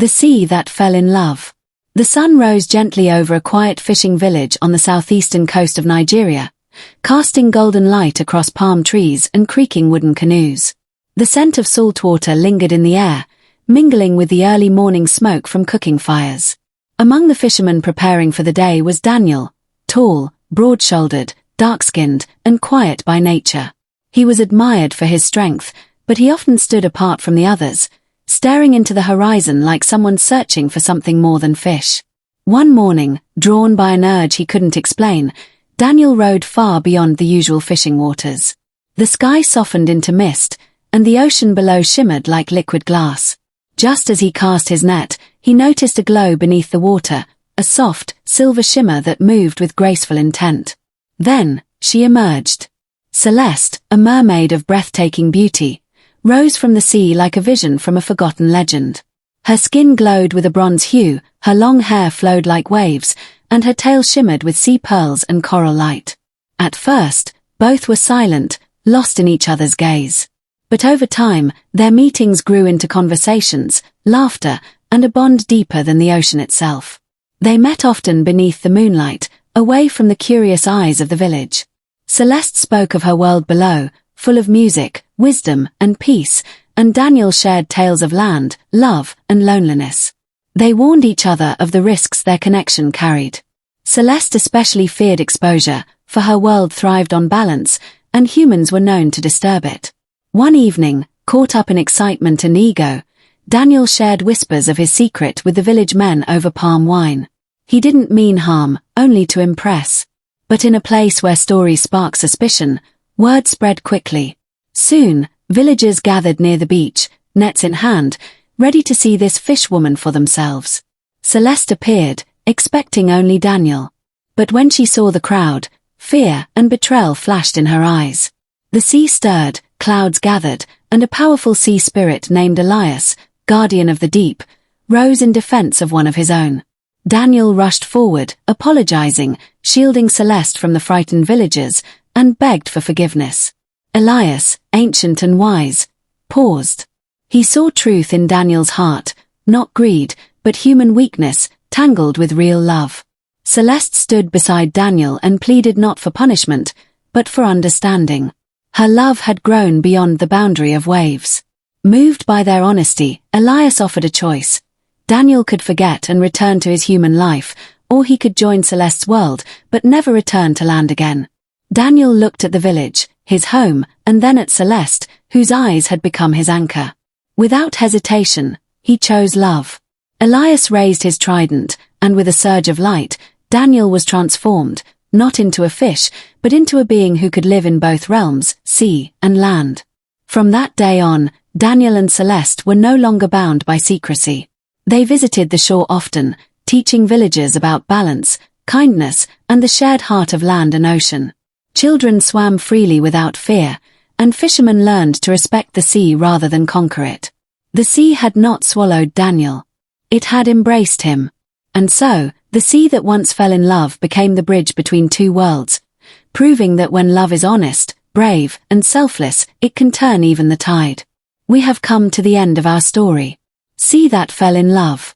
The Sea That Fell in Love. The sun rose gently over a quiet fishing village on the southeastern coast of Nigeria, casting golden light across palm trees and creaking wooden canoes. The scent of salt water lingered in the air, mingling with the early morning smoke from cooking fires. Among the fishermen preparing for the day was Daniel, tall, broad-shouldered, dark-skinned, and quiet by nature. He was admired for his strength, but he often stood apart from the others, staring into the horizon like someone searching for something more than fish. One morning, drawn by an urge he couldn't explain, Daniel rowed far beyond the usual fishing waters. The sky softened into mist, and the ocean below shimmered like liquid glass. Just as he cast his net, he noticed a glow beneath the water, a soft, silver shimmer that moved with graceful intent. Then, she emerged. Celeste, a mermaid of breathtaking beauty, rose from the sea like a vision from a forgotten legend. Her skin glowed with a bronze hue, her long hair flowed like waves, and her tail shimmered with sea pearls and coral light. At first, both were silent, lost in each other's gaze. But over time, their meetings grew into conversations, laughter, and a bond deeper than the ocean itself. They met often beneath the moonlight, away from the curious eyes of the village. Celeste spoke of her world below, full of music, wisdom, and peace, and Daniel shared tales of land, love, and loneliness. They warned each other of the risks their connection carried. Celeste especially feared exposure, for her world thrived on balance, and humans were known to disturb it. One evening, caught up in excitement and ego, Daniel shared whispers of his secret with the village men over palm wine. He didn't mean harm, only to impress. But in a place where stories spark suspicion, word spread quickly. Soon, villagers gathered near the beach, nets in hand, ready to see this fishwoman for themselves. Celeste appeared, expecting only Daniel. But when she saw the crowd, fear and betrayal flashed in her eyes. The sea stirred, clouds gathered, and a powerful sea spirit named Elias, guardian of the deep, rose in defense of one of his own. Daniel rushed forward, apologizing, shielding Celeste from the frightened villagers, and begged for forgiveness. Elias, ancient and wise, paused. He saw truth in Daniel's heart, not greed, but human weakness, tangled with real love. Celeste stood beside Daniel and pleaded not for punishment, but for understanding. Her love had grown beyond the boundary of waves. Moved by their honesty, Elias offered a choice. Daniel could forget and return to his human life, or he could join Celeste's world, but never return to land again. Daniel looked at the village, his home, and then at Celeste, whose eyes had become his anchor. Without hesitation, he chose love. Elias raised his trident, and with a surge of light, Daniel was transformed, not into a fish, but into a being who could live in both realms, sea and land. From that day on, Daniel and Celeste were no longer bound by secrecy. They visited the shore often, teaching villagers about balance, kindness, and the shared heart of land and ocean. Children swam freely without fear, and fishermen learned to respect the sea rather than conquer it. The sea had not swallowed Daniel. It had embraced him. And so, the sea that once fell in love became the bridge between two worlds, proving that when love is honest, brave, and selfless, it can turn even the tide. We have come to the end of our story. Sea That Fell in Love.